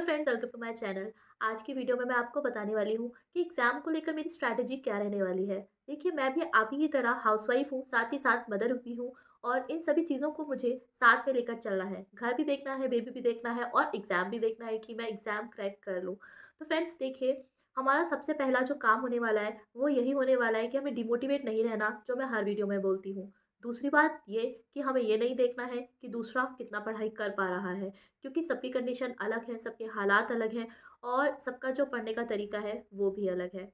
Friends, welcome to my channel. आज की video में मैं आपको बताने वाली हूँ कि एग्ज़ाम को लेकर मेरी स्ट्रैटेजी क्या रहने वाली है। देखिए, मैं भी आप ही की तरह हाउसवाइफ हूँ, साथ ही साथ मदर भी हूँ और इन सभी चीज़ों को मुझे साथ में लेकर चलना है। घर भी देखना है, बेबी भी देखना है और एग्ज़ाम भी देखना है कि मैं एग्ज़ाम क्रैक कर लूँ। तो फ्रेंड्स देखिए, हमारा सबसे पहला जो काम होने वाला है, वो यही होने वाला है कि हमें डिमोटिवेट नहीं रहना, जो मैं हर वीडियो में बोलती हूँ। दूसरी बात ये कि हमें ये नहीं देखना है कि दूसरा कितना पढ़ाई कर पा रहा है। क्योंकि सबकी कंडीशन अलग है, सबके हालात अलग हैं और सबका जो पढ़ने का तरीका है वो भी अलग है।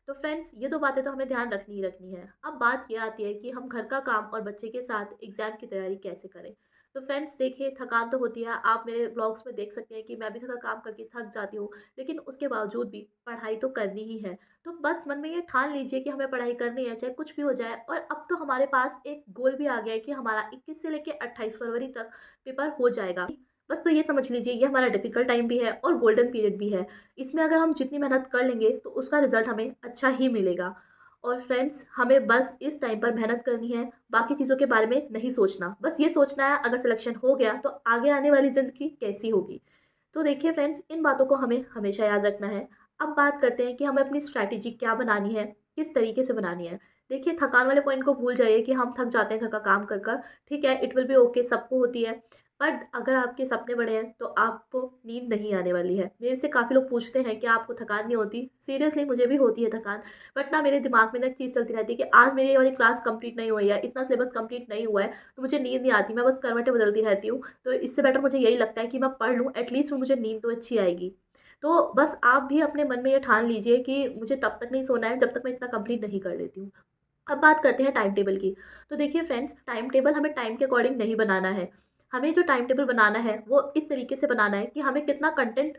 तो फ्रेंड्स, ये 2 बातें तो हमें ध्यान रखनी ही रखनी है। अब बात ये आती है कि हम घर का काम और बच्चे के साथ एग्ज़ाम की तैयारी कैसे करें। तो फ्रेंड्स देखिए, थकान तो होती है, आप मेरे व्लॉग्स में देख सकते हैं कि मैं भी घर का काम करके थक जाती हूँ, लेकिन उसके बावजूद भी पढ़ाई तो करनी ही है। तो बस मन में ये ठान लीजिए कि हमें पढ़ाई करनी है, चाहे कुछ भी हो जाए। और अब तो हमारे पास एक गोल भी आ गया है कि हमारा 21 से लेके 28 फरवरी तक पेपर हो जाएगा। बस तो ये समझ लीजिए, ये हमारा डिफ़िकल्ट टाइम भी है और गोल्डन पीरियड भी है। इसमें अगर हम जितनी मेहनत कर लेंगे तो उसका रिज़ल्ट हमें अच्छा ही मिलेगा। और फ्रेंड्स, हमें बस इस टाइम पर मेहनत करनी है, बाकी चीज़ों के बारे में नहीं सोचना। बस ये सोचना है, अगर सिलेक्शन हो गया तो आगे आने वाली ज़िंदगी कैसी होगी। तो देखिए फ्रेंड्स, इन बातों को हमें हमेशा याद रखना है। अब बात करते हैं कि हमें अपनी स्ट्रैटेजी क्या बनानी है, किस तरीके से बनानी है। देखिए, थकान वाले पॉइंट को भूल जाइए कि हम थक जाते हैं घर का काम कर कर। ठीक है, इट विल बी ओके, सबको होती है। बट अगर आपके सपने बड़े हैं तो आपको नींद नहीं आने वाली है। मेरे से काफ़ी लोग पूछते हैं कि आपको थकान नहीं होती? सीरियसली मुझे भी होती है थकान। बट ना, मेरे दिमाग में ना एक चीज़ चलती रहती है कि आज मेरी ये वाली क्लास कंप्लीट नहीं हुई है, इतना सिलेबस कंप्लीट नहीं हुआ है, तो मुझे नींद नहीं आती, मैं बस करवटें बदलती रहती हूँ। तो इससे बेटर मुझे यही लगता है कि मैं पढ़ लूँ, एटलीस्ट मुझे नींद तो अच्छी आएगी। तो बस आप भी अपने मन में ये ठान लीजिए कि मुझे तब तक नहीं सोना है जब तक मैं इतना कंप्लीट नहीं कर लेती हूँ। अब बात करते हैं टाइम टेबल की। तो देखिए फ्रेंड्स, टाइम टेबल हमें टाइम के अकॉर्डिंग नहीं बनाना है। हमें जो टाइम टेबल बनाना है वो इस तरीके से बनाना है कि हमें कितना कंटेंट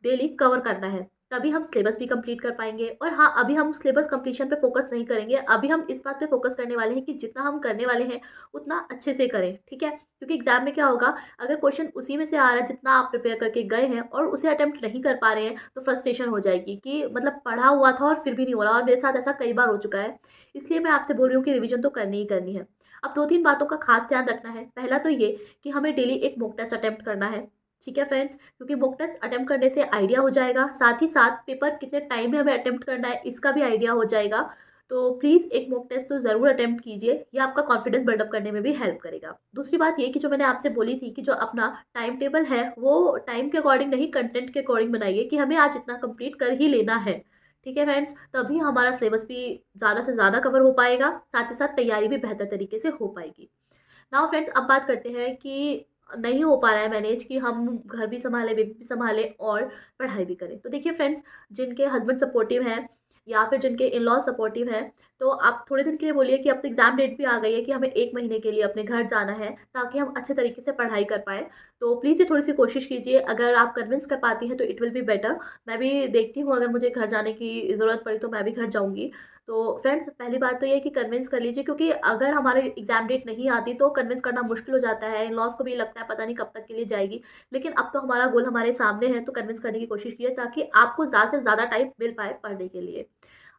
डेली कवर करना है, तभी हम सिलेबस भी कंप्लीट कर पाएँगे। और हाँ, अभी हम सिलेबस कंप्लीशन पे फ़ोकस नहीं करेंगे, अभी हम इस बात पे फ़ोकस करने वाले हैं कि जितना हम करने वाले हैं, उतना अच्छे से करें, ठीक है? क्योंकि एग्ज़ाम में क्या होगा, अगर क्वेश्चन उसी में से आ रहा है जितना आप प्रिपेयर करके गए हैं और उसे अटेम्प्ट नहीं कर पा रहे हैं, तो फ्रस्ट्रेशन हो जाएगी कि मतलब पढ़ा हुआ था और फिर भी नहीं हो रहा। और मेरे साथ ऐसा कई बार हो चुका है। इसलिए मैं आपसे बोल रही हूँ कि रिवीजन तो करनी ही करनी है। अब 2-3 बातों का खास ध्यान रखना है। पहला तो ये कि हमें डेली एक मॉक टेस्ट अटेम्प्ट करना है। ठीक है फ्रेंड्स, क्योंकि मॉक टेस्ट अटेम्प्ट करने से आइडिया हो जाएगा, साथ ही साथ पेपर कितने टाइम में हमें अटेम्प्ट करना है इसका भी आइडिया हो जाएगा। तो प्लीज़ एक मॉक टेस्ट तो ज़रूर अटेम्प्ट कीजिए, ये आपका कॉन्फिडेंस बिल्डअप करने में भी हेल्प करेगा। दूसरी बात ये कि जो मैंने आपसे बोली थी कि जो अपना टाइम टेबल है वो टाइम के अकॉर्डिंग नहीं, कंटेंट के अकॉर्डिंग बनाइए कि हमें आज इतना कंप्लीट कर ही लेना है। ठीक है फ्रेंड्स, तभी हमारा सिलेबस भी ज़्यादा से ज़्यादा कवर हो पाएगा, साथ ही साथ तैयारी भी बेहतर तरीके से हो पाएगी। नाउ फ्रेंड्स, अब बात करते हैं कि नहीं हो पा रहा है मैनेज कि हम घर भी सँभालें, बेबी भी सँभालें और पढ़ाई भी करें। तो देखिए फ्रेंड्स, जिनके हस्बैंड सपोर्टिव हैं या फिर जिनके इन-लॉ सपोर्टिव हैं, तो आप थोड़े दिन के लिए बोलिए कि अब तो एग्ज़ाम डेट भी आ गई है कि हमें 1 महीने के लिए अपने घर जाना है, ताकि हम अच्छे तरीके से पढ़ाई कर पाएँ। तो प्लीज़ ये थोड़ी-सी कोशिश कीजिए, अगर आप कन्विंस कर पाती हैं तो इट विल बी बेटर। मैं भी देखती हूँ, अगर मुझे घर जाने की ज़रूरत पड़ी तो मैं भी घर जाऊँगी। तो फ्रेंड्स, पहली बात तो ये है कि कन्विंस कर लीजिए, क्योंकि अगर हमारे एग्ज़ाम डेट नहीं आती तो कन्विंस करना मुश्किल हो जाता है। इन-लॉज़ को भी लगता है पता नहीं कब तक के लिए जाएगी। लेकिन अब तो हमारा गोल हमारे सामने है, तो कन्विंस करने की कोशिश कीजिए ताकि आपको ज़्यादा से ज़्यादा टाइम मिल पाए पढ़ने के लिए।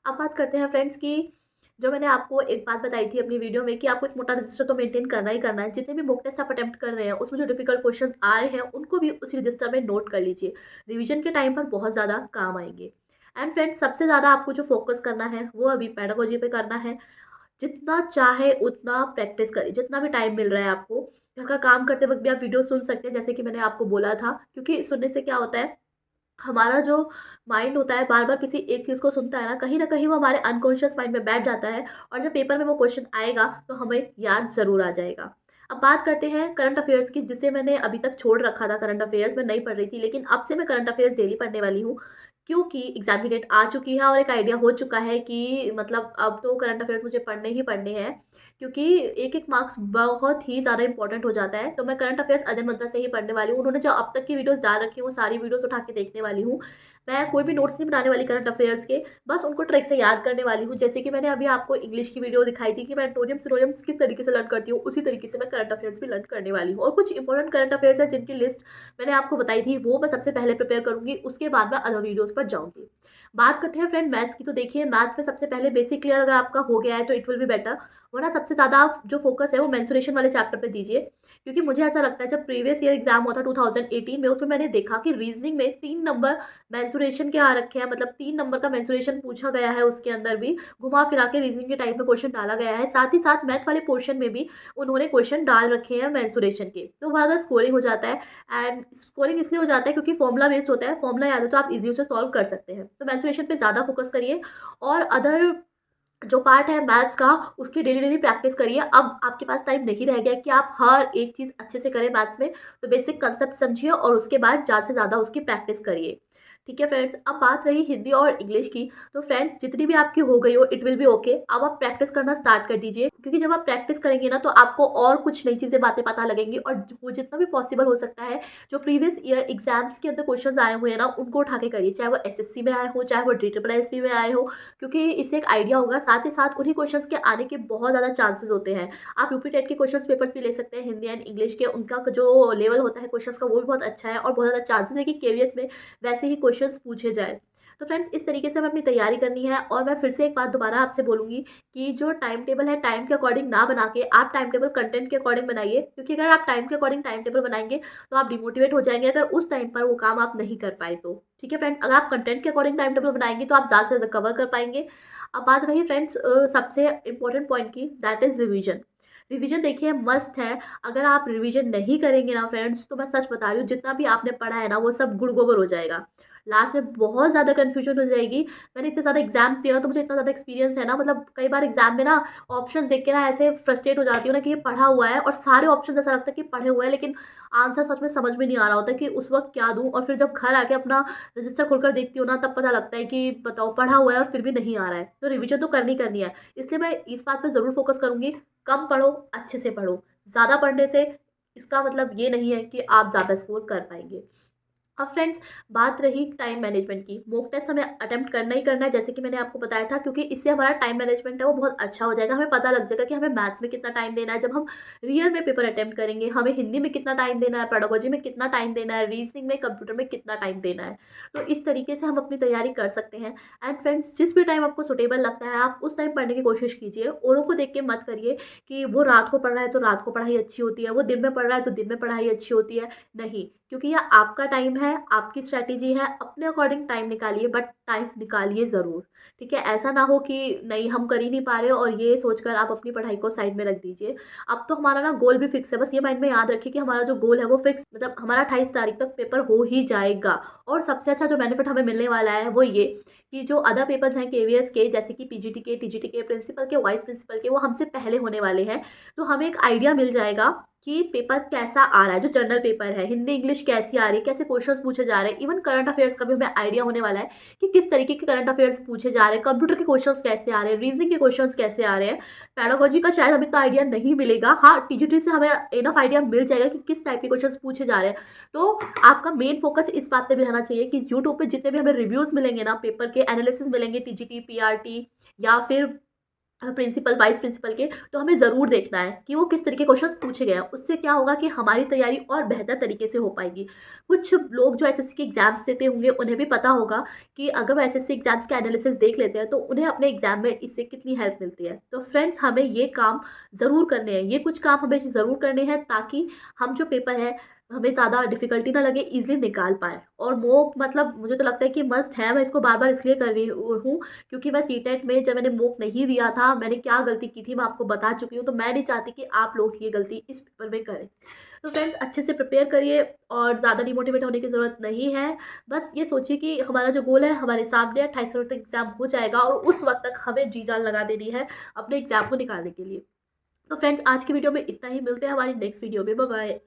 अब बात करते हैं फ्रेंड्स कि जो मैंने आपको एक बात बताई थी अपनी वीडियो में कि आपको एक मोटा रजिस्टर तो मेंटेन करना ही करना है। जितने भी मॉक टेस्ट आप अटेम्प्ट कर रहे हैं, उसमें जो डिफ़िकल्ट क्वेश्चंस आ रहे हैं, उनको भी उसी रजिस्टर में नोट कर लीजिए। रिवीजन के टाइम पर बहुत ज़्यादा काम आएँगे। एंड फ्रेंड्स, सबसे ज़्यादा आपको जो फ़ोकस करना है, वो अभी पेडागोजी पे करना है। जितना चाहे उतना प्रैक्टिस करिए, जितना भी टाइम मिल रहा है आपको। घर का काम करते वक़्त भी आप वीडियो सुन सकते हैं, जैसे कि मैंने आपको बोला था, क्योंकि सुनने से क्या होता है, हमारा जो माइंड होता है बार-बार किसी एक चीज़ को सुनता है ना, कहीं न कहीं वो हमारे अनकॉन्शियस माइंड में बैठ जाता है और जब पेपर में वो क्वेश्चन आएगा तो हमें याद ज़रूर आ जाएगा। अब बात करते हैं करंट अफ़ेयर्स की, जिसे मैंने अभी तक छोड़ रखा था। करंट अफ़ेयर्स मैं नहीं पढ़ रही थी, लेकिन अब से मैं करंट अफ़ेयर्स डेली पढ़ने वाली हूँ, क्योंकि एग्ज़ाम की डेट आ चुकी है और एक आइडिया हो चुका है कि मतलब अब तो करंट अफ़ेयर्स मुझे पढ़ने ही पढ़ने हैं, क्योंकि एक-एक मार्क्स बहुत ही ज़्यादा इम्पोर्टेंट हो जाता है। तो मैं करंट अफ़ेयर्स अजय मंत्रा से ही पढ़ने वाली हूँ। उन्होंने जो अब तक की वीडियोज़ डाल रखी हैं, वो सारी वीडियोज़ उठा के देखने वाली हूँ। मैं कोई भी नोट्स नहीं बनाने वाली करंट अफ़ेयर्स के, बस उनको ट्रिक से याद करने वाली हूँ। जैसे कि मैंने अभी आपको इंग्लिश की वीडियो दिखाई थी कि मैं एंटोनियम, सिनोनिम्स किस तरीके से लर्न करती हूँ, उसी तरीके से मैं करंट अफ़ेयर्स भी लर्न करने वाली हूँ। और कुछ इंपॉर्टेंट करंट अफ़ेयर्स हैं जिनकी लिस्ट मैंने आपको बताई थी, वो मैं सबसे पहले प्रिपेयर करूँगी, उसके बाद मैं अदर वीडियोज़ पर जाऊँगी। बात करते हैं फ्रेंड मैथ्स की। तो देखिए, मैथ्स में सबसे पहले बेसिक क्लियर अगर आपका हो गया है तो इट विल बी बेटर। वरना सबसे ज़्यादा आप जो फ़ोकस है वो मेंस्ट्रुएशन वाले चैप्टर पे दीजिए, क्योंकि मुझे ऐसा लगता है जब प्रीवियस ईयर एग्ज़ाम हुआ था 2018 में, उसमें मैंने देखा कि रीज़निंग में 3 नंबर मेंस्ट्रुएशन के आ रखे हैं, मतलब 3 नंबर का मेंस्ट्रुएशन पूछा गया है, उसके अंदर भी घुमा-फिरा के रीज़निंग के टाइप में क्वेश्चन डाला गया है। साथ ही साथ मैथ वाले पोर्शन में भी उन्होंने क्वेश्चन डाल रखे हैं मेंस्ट्रुएशन के, तो वहाँ ज़्यादा स्कोरिंग हो जाता है। एंड स्कोरिंग इसलिए हो जाता है क्योंकि फॉर्मूला बेस्ड होता है, फॉर्मूला याद है तो आप इज़िली उसे सॉल्व कर सकते हैं। तो मेंस्ट्रुएशन पे ज़्यादा फोकस करिए और अदर जो पार्ट है मैथ्स का, उसकी डेली डेली प्रैक्टिस करिए। अब आपके पास टाइम नहीं रह गया कि आप हर एक चीज़ अच्छे से करें मैथ्स में, तो बेसिक कंसेप्ट समझिए और उसके बाद ज़्यादा से ज़्यादा उसकी प्रैक्टिस करिए। ठीक है फ्रेंड्स, अब बात रही हिंदी और इंग्लिश की, तो फ्रेंड्स जितनी भी आपकी हो गई हो इट विल बी ओके। अब आप प्रैक्टिस करना स्टार्ट कर दीजिए, क्योंकि जब आप प्रैक्टिस करेंगे ना तो आपको और कुछ नई चीज़ें बातें पता लगेंगी, और वो जितना भी पॉसिबल हो सकता है जो प्रीवियस ईयर एग्जाम्स के अंदर क्वेश्चंस आए हुए हैं ना उनको उठा के करिए, चाहे वो एसएससी में आए हो, चाहे वो DSSB में आए हो, क्योंकि इससे एक आइडिया होगा। साथ ही साथ उन्हीं क्वेश्चंस के आने के बहुत ज़्यादा चांसेस होते हैं। आप यूपी टेट के क्वेश्चंस पेपर्स भी ले सकते हैं, हिंदी एंड इंग्लिश के, उनका जो लेवल होता है क्वेश्चंस का वो भी बहुत अच्छा है, और बहुत ज़्यादा चांसेस है कि केवीएस में वैसे ही क्वेश्चंस पूछे जाए। तो फ्रेंड्स इस तरीके से हमें अपनी तैयारी करनी है, और मैं फिर से एक बात दोबारा आपसे बोलूँगी कि जो टाइम टेबल है टाइम के अकॉर्डिंग ना बना के आप टाइम टेबल कंटेंट के अकॉर्डिंग बनाइए, क्योंकि अगर आप टाइम के अकॉर्डिंग टाइम टेबल बनाएंगे तो आप डिमोटिवेट हो जाएंगे अगर उस टाइम पर वो काम आप नहीं कर पाए तो। ठीक है फ्रेंड्स, अगर आप कंटेंट के अकॉर्डिंग टाइम टेबल बनाएंगे तो आप ज़्यादा से ज़्यादा कवर कर पाएंगे। अब बात रही फ्रेंड्स सबसे इंपॉर्टेंट पॉइंट की, दैट इज़ रिविजन। रिवीजन देखिए मस्ट है। अगर आप रिवीजन नहीं करेंगे ना फ्रेंड्स, तो मैं सच बता रही हूँ जितना भी आपने पढ़ा है ना वो सब गुड़ गोबर हो जाएगा। लास्ट में बहुत ज़्यादा कन्फ्यूजन हो जाएगी। मैंने इतने ज़्यादा एग्जाम्स दिया ना तो मुझे इतना ज़्यादा एक्सपीरियंस है ना, मतलब कई बार एग्जाम में ना ऑप्शंस देख के ना ऐसे फ्रस्ट्रेट हो जाती हूँ ना कि ये पढ़ा हुआ है और सारे ऑप्शन ऐसा लगता है कि पढ़े हुए हैं, लेकिन आंसर सच में समझ में नहीं आ रहा होता कि उस वक्त क्या दूँ, और फिर जब घर आके अपना रजिस्टर खोलकर देखती हूँ ना तब पता लगता है कि बताओ पढ़ा हुआ है और फिर भी नहीं आ रहा है। तो रिवीजन तो करनी करनी है, इसलिए मैं इस बात पर ज़रूर फोकस करूँगी। कम पढ़ो, अच्छे से पढ़ो। ज़्यादा पढ़ने से इसका मतलब ये नहीं है कि आप ज़्यादा स्कोर कर पाएँगे। अब फ्रेंड्स बात रही टाइम मैनेजमेंट की, मॉक टेस्ट हमें अटेम्प्ट करना ही करना है, जैसे कि मैंने आपको बताया था, क्योंकि इससे हमारा टाइम मैनेजमेंट है वो बहुत अच्छा हो जाएगा। हमें पता लग जाएगा कि हमें मैथ्स में कितना टाइम देना है जब हम रियल में पेपर अटेम्प्ट करेंगे, हमें हिंदी में कितना टाइम देना है, पेडागोजी में कितना टाइम देना है, रीजनिंग में, कंप्यूटर में कितना टाइम देना है। तो इस तरीके से हम अपनी तैयारी कर सकते हैं। एंड फ्रेंड्स जिस भी टाइम आपको सुटेबल लगता है आप उस टाइम पढ़ने की कोशिश कीजिए। औरों को देख के मत करिए कि वो रात को पढ़ रहा है तो रात को पढ़ाई अच्छी होती है, वो दिन में पढ़ रहा है तो दिन में पढ़ाई अच्छी होती है। नहीं, क्योंकि ये आपका टाइम है, आपकी स्ट्रैटेजी है, अपने अकॉर्डिंग टाइम निकालिए, बट टाइम निकालिए ज़रूर। ठीक है, ऐसा ना हो कि नहीं हम कर ही नहीं पा रहे और ये सोचकर आप अपनी पढ़ाई को साइड में रख दीजिए। अब तो हमारा ना गोल भी फिक्स है, बस ये माइंड में याद रखिए कि हमारा जो गोल है वो फिक्स, मतलब हमारा 28 तारीख तक पेपर हो ही जाएगा। और सबसे अच्छा जो बेनिफिट हमें मिलने वाला है वो ये कि जो अदर पेपर्स हैं केवीएस के, जैसे कि पीजीटी के, टीजीटी के, प्रिंसिपल के, वाइस प्रिंसिपल के, वो हमसे पहले होने वाले हैं। तो हमें एक आइडिया मिल जाएगा कि पेपर कैसा आ रहा है, जो जनरल पेपर है, हिंदी इंग्लिश कैसी आ रही है, कैसे क्वेश्चंस पूछे जा रहे हैं, इवन करंट अफेयर्स का भी हमें आइडिया होने वाला है कि किस तरीके के करंट अफेयर्स पूछे जा रहे हैं, कंप्यूटर के क्वेश्चंस कैसे आ रहे हैं, रीजनिंग के क्वेश्चंस कैसे आ रहे हैं। पैडागोजी का शायद हमें तो आइडिया नहीं मिलेगा, हाँ टीजीटी से हमें इनफ आइडिया मिल जाएगा कि किस टाइप के क्वेश्चंस पूछे जा रहे हैं। तो आपका मेन फोकस इस बात पे भी रहना चाहिए कि यूट्यूब पे जितने भी हमें रिव्यूज मिलेंगे ना, पेपर के एनालिसिस मिलेंगे, टीजीटी, पीआरटी या फिर प्रिंसिपल वाइस प्रिंसिपल के, तो हमें ज़रूर देखना है कि वो किस तरीके क्वेश्चंस पूछे गए हैं। उससे क्या होगा कि हमारी तैयारी और बेहतर तरीके से हो पाएगी। कुछ लोग जो एसएससी के एग्जाम्स देते होंगे उन्हें भी पता होगा कि अगर वो एसएससी एग्जाम्स के एनालिसिस देख लेते हैं तो उन्हें अपने एग्जाम में इससे कितनी हेल्प मिलती है। तो फ्रेंड्स हमें ये काम ज़रूर करने हैं, ये कुछ काम हमें ज़रूर करने हैं ताकि हम जो पेपर है हमें ज़्यादा डिफ़िकल्टी ना लगे, ईज़िली निकाल पाएँ। और मॉक मतलब मुझे तो लगता है कि मस्ट है, मैं इसको बार-बार इसलिए कर रही हूँ क्योंकि मैं सीटेट में जब मैंने मॉक नहीं दिया था, मैंने क्या गलती की थी मैं आपको बता चुकी हूँ, तो मैं नहीं चाहती कि आप लोग ये गलती इस पेपर में करें। तो फ्रेंड्स अच्छे से प्रिपेयर करिए और ज़्यादा डिमोटिवेट होने की ज़रूरत नहीं है। बस ये सोचिए कि हमारा जो गोल है हमारे सामने है, 28 तारीख तक एग्ज़ाम हो जाएगा और उस वक़्त तक हमें जी-जान लगा देनी है अपने एग्ज़ाम को निकालने के लिए। तो फ्रेंड्स आज की वीडियो में इतना ही, मिलते हैं हमारी नेक्स्ट वीडियो में। बाय-बाय।